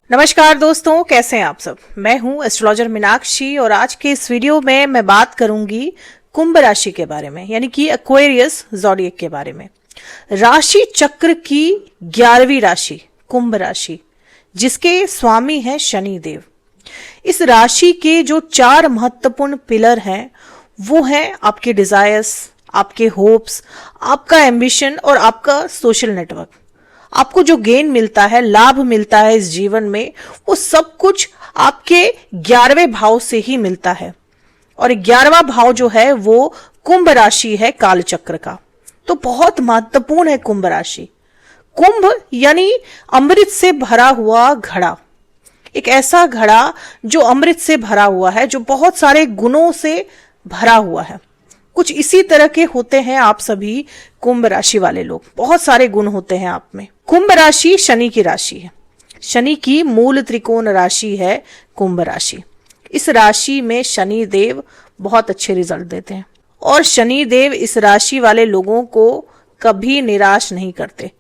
नमस्कार दोस्तों, कैसे हैं आप सब। मैं हूं एस्ट्रोलॉजर मीनाक्षी और आज के इस वीडियो में मैं बात करूंगी कुंभ राशि के बारे में, यानी कि एक्वेरियस ज़ोडिएक के बारे में। राशि चक्र की 11वीं राशि कुंभ राशि, जिसके स्वामी हैं शनि देव। इस राशि के जो 4 महत्वपूर्ण पिलर हैं वो हैं आपके डिजायर्स, आपके होप्स, आपका एम्बिशन और आपका सोशल नेटवर्क। आपको जो गेन मिलता है, लाभ मिलता है इस जीवन में, वो सब कुछ आपके 11वें भाव से ही मिलता है। और 11वां भाव जो है वो कुंभ राशि है काल चक्र का। तो बहुत महत्वपूर्ण है कुंभ राशि। कुंभ यानी अमृत से भरा हुआ घड़ा, एक ऐसा घड़ा जो अमृत से भरा हुआ है, जो बहुत सारे गुणों से भरा हुआ है। कुछ इसी तरह के होते हैं आप सभी कुंभ राशि वाले लोग, बहुत सारे गुण होते हैं आप में। कुंभ राशि शनि की राशि है, शनि की मूल त्रिकोण राशि है कुंभ राशि। इस राशि में शनि देव बहुत अच्छे रिजल्ट देते हैं और शनि देव इस राशि वाले लोगों को कभी निराश नहीं करते।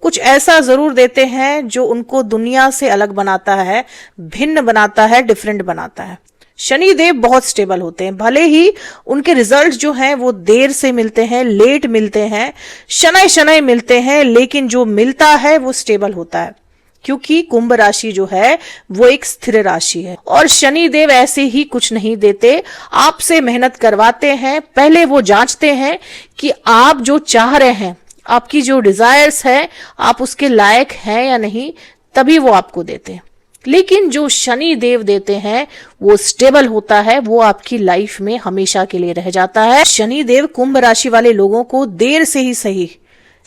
कुछ ऐसा जरूर देते हैं जो उनको दुनिया से अलग बनाता है, भिन्न बनाता है, डिफरेंट बनाता है। शनि देव बहुत स्टेबल होते हैं, भले ही उनके रिजल्ट जो हैं वो देर से मिलते हैं, लेट मिलते हैं, शनै शनै मिलते हैं, लेकिन जो मिलता है वो स्टेबल होता है, क्योंकि कुंभ राशि जो है वो एक स्थिर राशि है। और शनि देव ऐसे ही कुछ नहीं देते, आपसे मेहनत करवाते हैं। पहले वो जांचते हैं कि आप जो चाह रहे हैं, आपकी जो डिजायर्स है, आप उसके लायक हैं या नहीं, तभी वो आपको देते हैं। लेकिन जो शनि देव देते हैं वो स्टेबल होता है, वो आपकी लाइफ में हमेशा के लिए रह जाता है। शनि देव कुंभ राशि वाले लोगों को देर से ही सही,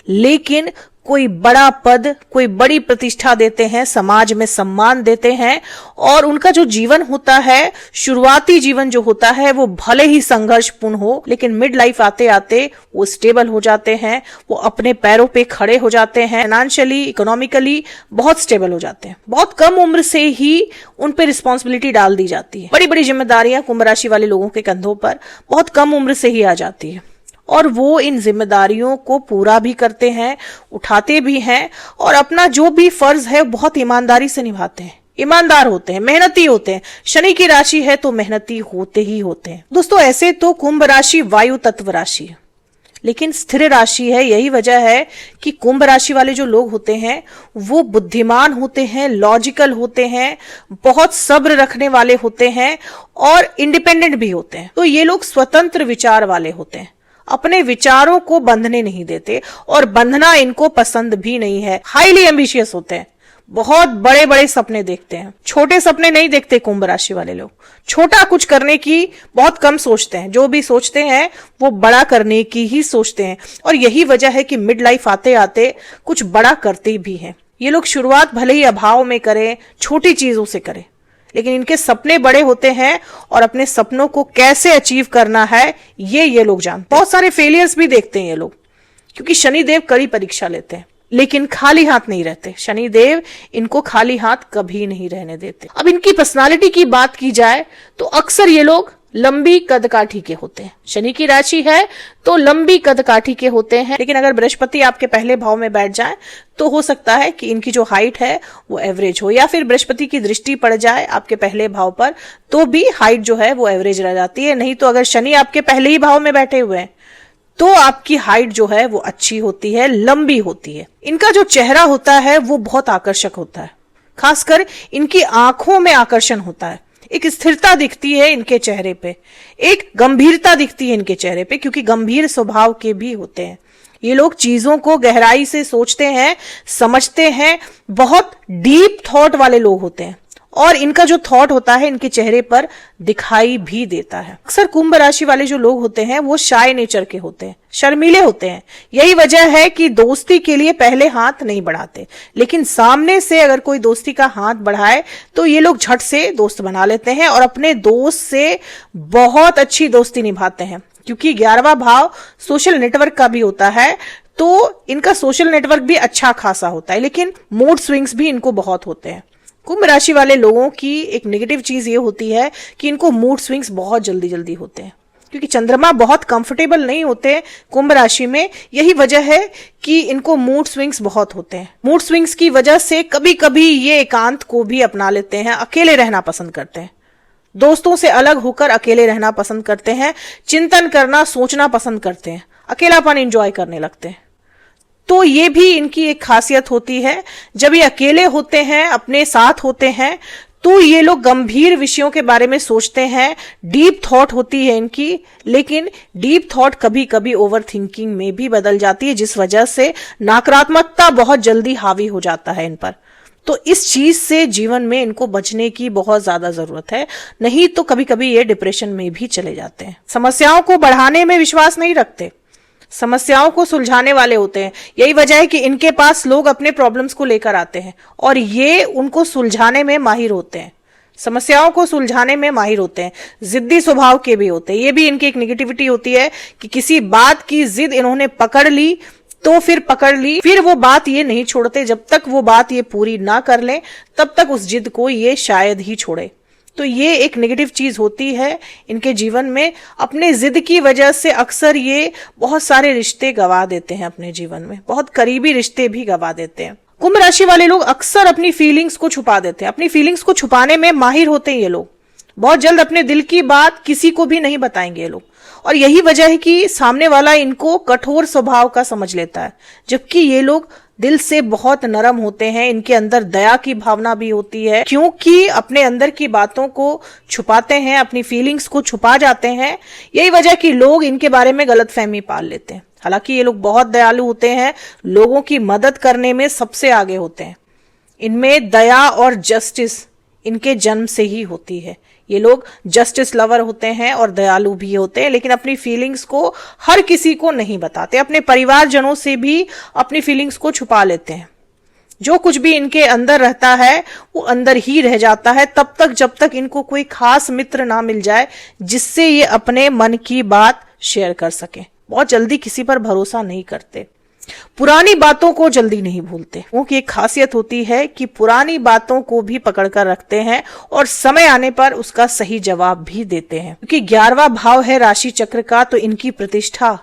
लेकिन कोई बड़ा पद, कोई बड़ी प्रतिष्ठा देते हैं, समाज में सम्मान देते हैं। और उनका जो जीवन होता है, शुरुआती जीवन जो होता है, वो भले ही संघर्षपूर्ण हो, लेकिन मिड लाइफ आते आते वो स्टेबल हो जाते हैं, वो अपने पैरों पे खड़े हो जाते हैं, फाइनेंशियली, इकोनॉमिकली बहुत स्टेबल हो जाते हैं। बहुत कम उम्र से ही उन पे रिस्पॉन्सिबिलिटी डाल दी जाती है। बड़ी बड़ी जिम्मेदारियां कुंभ राशि वाले लोगों के कंधों पर बहुत कम उम्र से ही आ जाती है और वो इन जिम्मेदारियों को पूरा भी करते हैं, उठाते भी हैं और अपना जो भी फर्ज है बहुत ईमानदारी से निभाते हैं। ईमानदार होते हैं, मेहनती होते हैं। शनि की राशि है तो मेहनती होते ही होते हैं। दोस्तों, ऐसे तो कुंभ राशि वायु तत्व राशि है, लेकिन स्थिर राशि है। यही वजह है कि कुंभ राशि वाले जो लोग होते हैं वो बुद्धिमान होते हैं, लॉजिकल होते हैं, बहुत सब्र रखने वाले होते हैं और इंडिपेंडेंट भी होते हैं। तो ये लोग स्वतंत्र विचार वाले होते हैं, अपने विचारों को बंधने नहीं देते और बंधना इनको पसंद भी नहीं है। हाईली एम्बिशियस होते हैं, बहुत बड़े बड़े सपने देखते हैं, छोटे सपने नहीं देखते कुंभ राशि वाले लोग। छोटा कुछ करने की बहुत कम सोचते हैं, जो भी सोचते हैं वो बड़ा करने की ही सोचते हैं। और यही वजह है कि मिड लाइफ आते आते कुछ बड़ा करते भी हैं। ये लोग शुरुआत भले ही अभाव में करें, छोटी चीजों से करें, लेकिन इनके सपने बड़े होते हैं और अपने सपनों को कैसे अचीव करना है ये लोग जानते हैं। बहुत सारे फेलियर्स भी देखते हैं ये लोग, क्योंकि शनि देव कड़ी परीक्षा लेते हैं, लेकिन खाली हाथ नहीं रहते। शनि देव इनको खाली हाथ कभी नहीं रहने देते। अब इनकी पर्सनालिटी की बात की जाए तो अक्सर ये लोग लंबी कदकाठी के होते हैं। शनि की राशि है तो लंबी कदकाठी के होते हैं, लेकिन अगर बृहस्पति आपके पहले भाव में बैठ जाए तो हो सकता है कि इनकी जो हाइट है वो एवरेज हो, या फिर बृहस्पति की दृष्टि पड़ जाए आपके पहले भाव पर तो भी हाइट जो है वो एवरेज रह जाती है। नहीं तो अगर शनि आपके पहले ही भाव में बैठे हुए हैं तो आपकी हाइट जो है वो अच्छी होती है, लंबी होती है। इनका जो चेहरा होता है वो बहुत आकर्षक होता है, खासकर इनकी आंखों में आकर्षण होता है। एक स्थिरता दिखती है इनके चेहरे पे, एक गंभीरता दिखती है इनके चेहरे पे, क्योंकि गंभीर स्वभाव के भी होते हैं। ये लोग चीजों को गहराई से सोचते हैं, समझते हैं, बहुत डीप थॉट वाले लोग होते हैं और इनका जो थॉट होता है इनके चेहरे पर दिखाई भी देता है। अक्सर कुंभ राशि वाले जो लोग होते हैं वो शाय नेचर के होते हैं, शर्मीले होते हैं। यही वजह है कि दोस्ती के लिए पहले हाथ नहीं बढ़ाते, लेकिन सामने से अगर कोई दोस्ती का हाथ बढ़ाए तो ये लोग झट से दोस्त बना लेते हैं और अपने दोस्त से बहुत अच्छी दोस्ती निभाते हैं। क्योंकि 11वां भाव सोशल नेटवर्क का भी होता है, तो इनका सोशल नेटवर्क भी अच्छा खासा होता है, लेकिन मूड स्विंग्स भी इनको बहुत होते हैं। कुंभ राशि वाले लोगों की एक नेगेटिव चीज ये होती है कि इनको मूड स्विंग्स बहुत जल्दी जल्दी होते हैं। क्योंकि चंद्रमा बहुत कंफर्टेबल नहीं होते कुंभ राशि में। यही वजह है कि इनको मूड स्विंग्स बहुत होते हैं। मूड स्विंग्स की वजह से कभी कभी ये एकांत को भी अपना लेते हैं, अकेले रहना पसंद करते हैं, दोस्तों से अलग होकर अकेले रहना पसंद करते हैं, चिंतन करना, सोचना पसंद करते हैं, अकेलापन एंजॉय करने लगते हैं। तो ये भी इनकी एक खासियत होती है। जब ये अकेले होते हैं, अपने साथ होते हैं, तो ये लोग गंभीर विषयों के बारे में सोचते हैं, डीप थॉट होती है इनकी, लेकिन डीप थॉट कभी कभी ओवर थिंकिंग में भी बदल जाती है, जिस वजह से नकारात्मकता बहुत जल्दी हावी हो जाता है इन पर। तो इस चीज से जीवन में इनको बचने की बहुत ज्यादा जरूरत है, नहीं तो कभी कभी ये डिप्रेशन में भी चले जाते हैं। समस्याओं को बढ़ाने में विश्वास नहीं रखते, समस्याओं को सुलझाने वाले होते हैं। यही वजह है कि इनके पास लोग अपने प्रॉब्लम्स को लेकर आते हैं और ये उनको सुलझाने में माहिर होते हैं, समस्याओं को सुलझाने में माहिर होते हैं। जिद्दी स्वभाव के भी होते हैं। ये भी इनकी एक नेगेटिविटी होती है कि किसी बात की जिद इन्होंने पकड़ ली तो फिर पकड़ ली, फिर वो बात ये नहीं छोड़ते, जब तक वो बात ये पूरी ना कर ले तब तक उस जिद को ये शायद ही छोड़े। तो ये एक नेगेटिव चीज होती है इनके जीवन में। अपने जिद की वजह से अक्सर ये बहुत सारे रिश्ते गवा देते हैं अपने जीवन में, बहुत करीबी रिश्ते भी गवा देते हैं। कुंभ राशि वाले लोग अक्सर अपनी फीलिंग्स को छुपा देते हैं, अपनी फीलिंग्स को छुपाने में माहिर होते हैं ये लोग। बहुत जल्द अपने दिल की बात किसी को भी नहीं बताएंगे ये लोग, और यही वजह है कि सामने वाला इनको कठोर स्वभाव का समझ लेता है, जबकि ये लोग दिल से बहुत नरम होते हैं। इनके अंदर दया की भावना भी होती है, क्योंकि अपने अंदर की बातों को छुपाते हैं, अपनी फीलिंग्स को छुपा जाते हैं। यही वजह कि लोग इनके बारे में गलतफहमी पाल लेते हैं। हालांकि ये लोग बहुत दयालु होते हैं, लोगों की मदद करने में सबसे आगे होते हैं। इनमें दया और जस्टिस इनके जन्म से ही होती है। ये लोग जस्टिस लवर होते हैं और दयालु भी होते हैं, लेकिन अपनी फीलिंग्स को हर किसी को नहीं बताते। अपने परिवारजनों से भी अपनी फीलिंग्स को छुपा लेते हैं। जो कुछ भी इनके अंदर रहता है वो अंदर ही रह जाता है, तब तक जब तक इनको कोई खास मित्र ना मिल जाए जिससे ये अपने मन की बात शेयर कर सके। बहुत जल्दी किसी पर भरोसा नहीं करते, पुरानी बातों को जल्दी नहीं भूलते। उनकी एक खासियत होती है कि पुरानी बातों को भी पकड़कर रखते हैं और समय आने पर उसका सही जवाब भी देते हैं। क्योंकि 11वां भाव है राशि चक्र का, तो इनकी प्रतिष्ठा,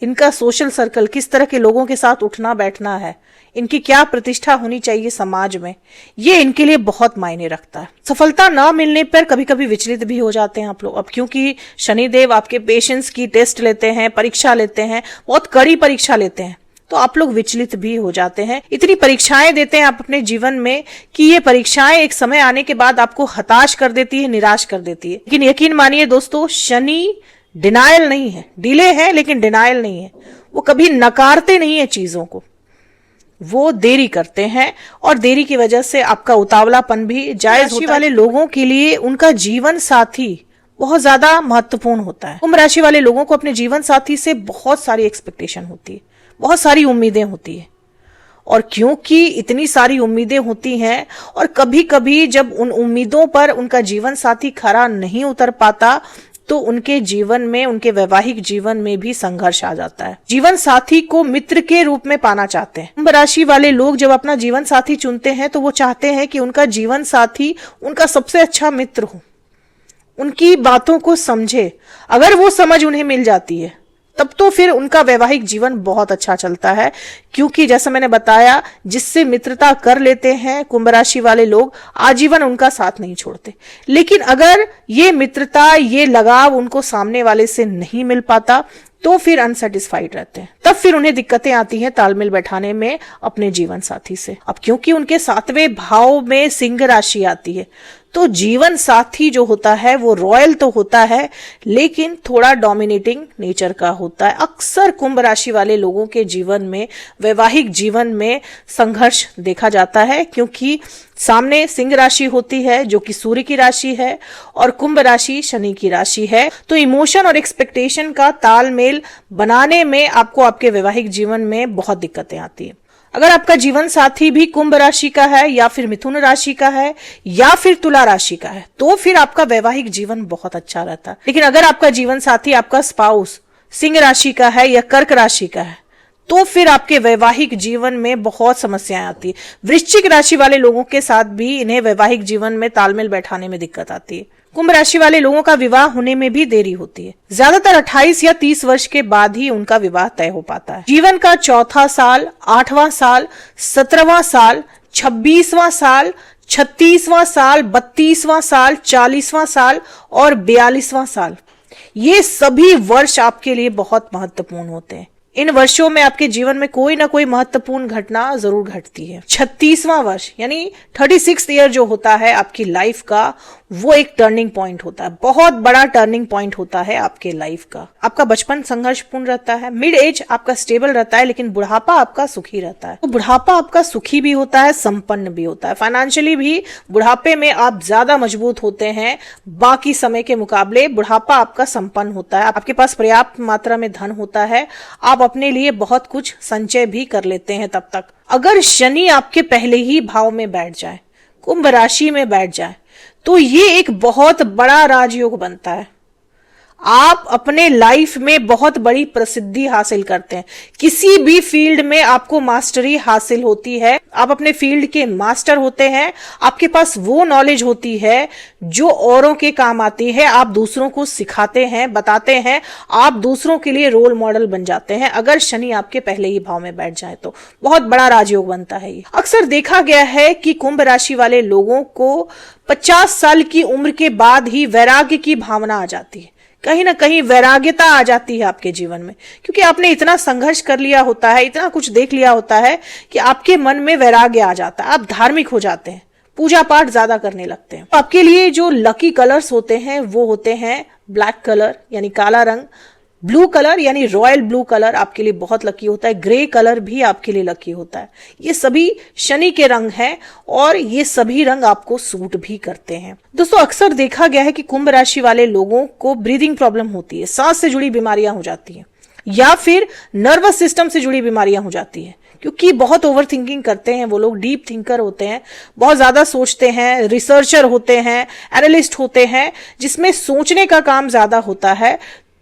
इनका सोशल सर्कल, किस तरह के लोगों के साथ उठना बैठना है, इनकी क्या प्रतिष्ठा होनी चाहिए समाज में, ये इनके लिए बहुत मायने रखता है। सफलता ना मिलने पर कभी कभी विचलित भी हो जाते हैं आप लोग। अब क्योंकि शनिदेव आपके पेशेंस की टेस्ट लेते हैं, परीक्षा लेते हैं, बहुत कड़ी परीक्षा लेते हैं, तो आप लोग विचलित भी हो जाते हैं। इतनी परीक्षाएं देते हैं आप अपने जीवन में कि ये परीक्षाएं एक समय आने के बाद आपको हताश कर देती है, निराश कर देती है। लेकिन यकीन मानिए दोस्तों, शनि डिनायल नहीं है, डिले है लेकिन डिनायल नहीं है। वो कभी नकारते नहीं है चीजों को, वो देरी करते हैं, और देरी की वजह से आपका उतावलापन भी जायज होता है। वाले लोगों के लिए उनका जीवन साथी बहुत ज्यादा महत्वपूर्ण होता है। कुंभ राशि वाले लोगों को अपने जीवन साथी से बहुत सारी एक्सपेक्टेशन होती है, बहुत सारी उम्मीदें होती है। और क्योंकि इतनी सारी उम्मीदें होती हैं और कभी कभी जब उन उम्मीदों पर उनका जीवन साथी खरा नहीं उतर पाता, तो उनके जीवन में, उनके वैवाहिक जीवन में भी संघर्ष आ जाता है। जीवन साथी को मित्र के रूप में पाना चाहते हैं। कुंभ राशि वाले लोग जब अपना जीवन साथी चुनते हैं तो वो चाहते हैं कि उनका जीवन साथी उनका सबसे अच्छा मित्र हो, उनकी बातों को समझे। अगर वो समझ उन्हें मिल जाती है तब तो फिर उनका वैवाहिक जीवन बहुत अच्छा चलता है, क्योंकि जैसा मैंने बताया, जिससे मित्रता कर लेते हैं कुंभ राशि वाले लोग, आजीवन उनका साथ नहीं छोड़ते। लेकिन अगर ये मित्रता, ये लगाव उनको सामने वाले से नहीं मिल पाता तो फिर अनसेटिस्फाइड रहते हैं। तब फिर उन्हें दिक्कतें आती हैं तालमेल बैठाने में अपने जीवन साथी से। अब क्योंकि उनके 7वें भाव में सिंह राशि आती है, तो जीवन साथी जो होता है वो रॉयल तो होता है, लेकिन थोड़ा डोमिनेटिंग नेचर का होता है। अक्सर कुंभ राशि वाले लोगों के जीवन में, वैवाहिक जीवन में संघर्ष देखा जाता है, क्योंकि सामने सिंह राशि होती है जो कि सूर्य की राशि है और कुंभ राशि शनि की राशि है। तो इमोशन और एक्सपेक्टेशन का तालमेल बनाने में आपको आपके वैवाहिक जीवन में बहुत दिक्कतें आती है। अगर आपका जीवन साथी भी कुंभ राशि का है या फिर मिथुन राशि का है या फिर तुला राशि का है, तो फिर आपका वैवाहिक जीवन बहुत अच्छा रहता है। लेकिन अगर आपका जीवन साथी, आपका स्पाउस सिंह राशि का है या कर्क राशि का है, तो फिर आपके वैवाहिक जीवन में बहुत समस्याएं आती है। वृश्चिक राशि वाले लोगों के साथ भी इन्हें वैवाहिक जीवन में तालमेल बैठाने में दिक्कत आती है। कुंभ राशि वाले लोगों का विवाह होने में भी देरी होती है। ज्यादातर 28 या 30 वर्ष के बाद ही उनका विवाह तय हो पाता है। जीवन का चौथा साल, 8वां साल, 17वां साल, 26वां साल, 36वां साल, 32वां साल, 40वां साल और 42वां साल, ये सभी वर्ष आपके लिए बहुत महत्वपूर्ण होते हैं। इन वर्षों में आपके जीवन में कोई ना कोई महत्वपूर्ण घटना जरूर घटती है। 36वां वर्ष यानी 36th ईयर जो होता है आपकी लाइफ का, वो एक टर्निंग पॉइंट होता है, बहुत बड़ा टर्निंग पॉइंट होता है आपके लाइफ का। आपका बचपन संघर्षपूर्ण रहता है, मिड एज आपका स्टेबल रहता है, लेकिन बुढ़ापा आपका सुखी रहता है। तो बुढ़ापा आपका सुखी भी होता है, संपन्न भी होता है। फाइनेंशियली भी बुढ़ापे में आप ज्यादा मजबूत होते हैं, बाकी समय के मुकाबले बुढ़ापा आपका संपन्न होता है। आपके पास पर्याप्त मात्रा में धन होता है, आप अपने लिए बहुत कुछ संचय भी कर लेते हैं तब तक। अगर शनि आपके पहले ही भाव में बैठ जाए, कुंभ राशि में बैठ जाए, तो ये एक बहुत बड़ा राजयोग बनता है। आप अपने लाइफ में बहुत बड़ी प्रसिद्धि हासिल करते हैं। किसी भी फील्ड में आपको मास्टरी हासिल होती है, आप अपने फील्ड के मास्टर होते हैं। आपके पास वो नॉलेज होती है जो औरों के काम आती है। आप दूसरों को सिखाते हैं, बताते हैं, आप दूसरों के लिए रोल मॉडल बन जाते हैं। अगर शनि आपके पहले ही भाव में बैठ जाए तो बहुत बड़ा राजयोग बनता है। ये अक्सर देखा गया है कि कुंभ राशि वाले लोगों को 50 साल की उम्र के बाद ही वैराग्य की भावना आ जाती है। कहीं ना कहीं वैराग्यता आ जाती है आपके जीवन में, क्योंकि आपने इतना संघर्ष कर लिया होता है, इतना कुछ देख लिया होता है कि आपके मन में वैराग्य आ जाता है। आप धार्मिक हो जाते हैं, पूजा पाठ ज्यादा करने लगते हैं। आपके लिए जो लकी कलर्स होते हैं वो होते हैं ब्लैक कलर यानी काला रंग, ब्लू कलर यानी रॉयल ब्लू कलर आपके लिए बहुत लकी होता है, ग्रे कलर भी आपके लिए लकी होता है। ये सभी शनि के रंग हैं और ये सभी रंग आपको सूट भी करते हैं। दोस्तों, अक्सर देखा गया है कि कुंभ राशि वाले लोगों को ब्रीदिंग प्रॉब्लम होती है, सांस से जुड़ी बीमारियां हो जाती हैं या फिर नर्वस सिस्टम से जुड़ी बीमारियां हो जाती हैं, क्योंकि बहुत ओवर थिंकिंग करते हैं वो लोग, डीप थिंकर होते हैं, बहुत ज्यादा सोचते हैं, रिसर्चर होते हैं, एनालिस्ट होते हैं, जिसमें सोचने का काम ज्यादा होता है।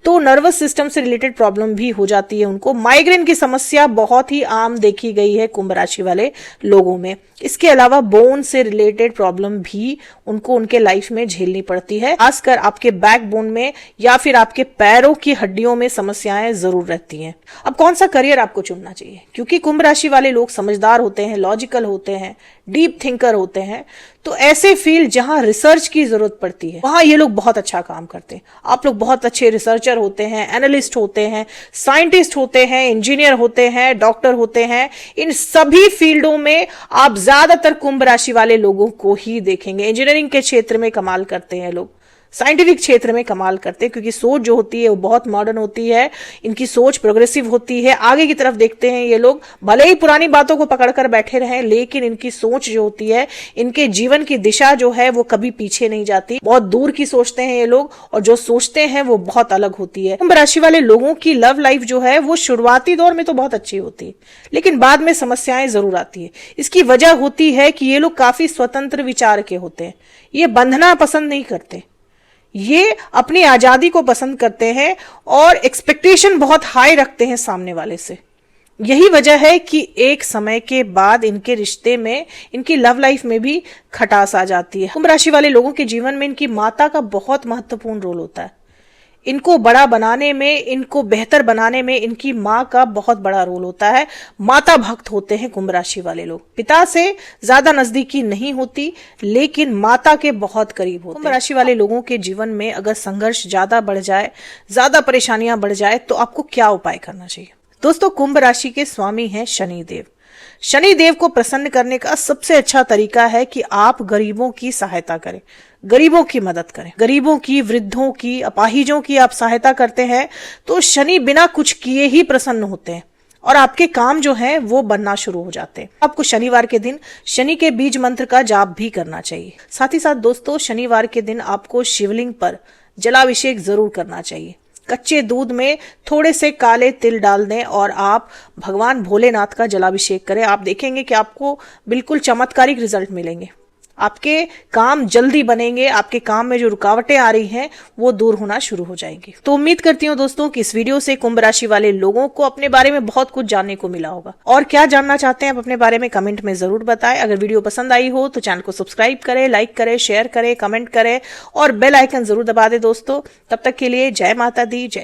तो नर्वस सिस्टम से रिलेटेड प्रॉब्लम भी हो जाती है उनको। माइग्रेन की समस्या बहुत ही आम देखी गई है कुंभ राशि वाले लोगों में। इसके अलावा बोन से रिलेटेड प्रॉब्लम भी उनको उनके लाइफ में झेलनी पड़ती है, खासकर आपके बैकबोन में या फिर आपके पैरों की हड्डियों में समस्याएं जरूर रहती हैं। अब कौन सा करियर आपको चुनना चाहिए, क्योंकि कुंभ राशि वाले लोग समझदार होते हैं, लॉजिकल होते हैं, डीप थिंकर होते हैं, तो ऐसे फील्ड जहां रिसर्च की जरूरत पड़ती है वहां ये लोग बहुत अच्छा काम करते हैं। आप लोग बहुत अच्छे रिसर्चर होते हैं, एनालिस्ट होते हैं, साइंटिस्ट होते हैं, इंजीनियर होते हैं, डॉक्टर होते हैं। इन सभी फील्डों में आप ज्यादातर कुंभ राशि वाले लोगों को ही देखेंगे। इंजीनियरिंग के क्षेत्र में कमाल करते हैं लोग, साइंटिफिक क्षेत्र में कमाल करते हैं, क्योंकि सोच जो होती है वो बहुत मॉडर्न होती है, इनकी सोच प्रोग्रेसिव होती है, आगे की तरफ देखते हैं ये लोग। भले ही पुरानी बातों को पकड़कर बैठे रहें, लेकिन इनकी सोच जो होती है, इनके जीवन की दिशा जो है वो कभी पीछे नहीं जाती। बहुत दूर की सोचते हैं ये लोग, और जो सोचते हैं वो बहुत अलग होती है। कुंभ राशि वाले लोगों की लव लाइफ जो है वो शुरुआती दौर में तो बहुत अच्छी होती है, लेकिन बाद में समस्याएं जरूर आती है। इसकी वजह होती है कि ये लोग काफी स्वतंत्र विचार के होते हैं, ये बंधना पसंद नहीं करते, ये अपनी आजादी को पसंद करते हैं और एक्सपेक्टेशन बहुत हाई रखते हैं सामने वाले से। यही वजह है कि एक समय के बाद इनके रिश्ते में, इनकी लव लाइफ में भी खटास आ जाती है। कुंभ राशि वाले लोगों के जीवन में इनकी माता का बहुत महत्वपूर्ण रोल होता है। इनको बड़ा बनाने में, इनको बेहतर बनाने में इनकी माँ का बहुत बड़ा रोल होता है। माता भक्त होते हैं कुंभ राशि वाले लोग। पिता से ज्यादा नजदीकी नहीं होती, लेकिन माता के बहुत करीब होते हैं। कुंभ राशि वाले लोगों के जीवन में अगर संघर्ष ज्यादा बढ़ जाए, ज्यादा परेशानियां बढ़ जाए, तो आपको क्या उपाय करना चाहिए? दोस्तों, कुंभ राशि के स्वामी हैं शनिदेव। शनिदेव को प्रसन्न करने का सबसे अच्छा तरीका है कि आप गरीबों की सहायता करें, गरीबों की मदद करें। गरीबों की, वृद्धों की, अपाहिजों की आप सहायता करते हैं तो शनि बिना कुछ किए ही प्रसन्न होते हैं और आपके काम जो है वो बनना शुरू हो जाते हैं। आपको शनिवार के दिन शनि के बीज मंत्र का जाप भी करना चाहिए। साथ ही साथ दोस्तों, शनिवार के दिन आपको शिवलिंग पर जलाभिषेक जरूर करना चाहिए। कच्चे दूध में थोड़े से काले तिल डाल दें और आप भगवान भोलेनाथ का जलाभिषेक करें। आप देखेंगे कि आपको बिल्कुल चमत्कारिक रिजल्ट मिलेंगे। आपके काम जल्दी बनेंगे, आपके काम में जो रुकावटें आ रही हैं वो दूर होना शुरू हो जाएंगी। तो उम्मीद करती हूँ दोस्तों कि इस वीडियो से कुंभ राशि वाले लोगों को अपने बारे में बहुत कुछ जानने को मिला होगा। और क्या जानना चाहते हैं आप अपने बारे में कमेंट में जरूर बताएं। अगर वीडियो पसंद आई हो तो चैनल को सब्सक्राइब करें, लाइक करें, शेयर करें, कमेंट करें और बेल आइकन जरूर दबा दें दोस्तों। तब तक के लिए जय माता दी, जय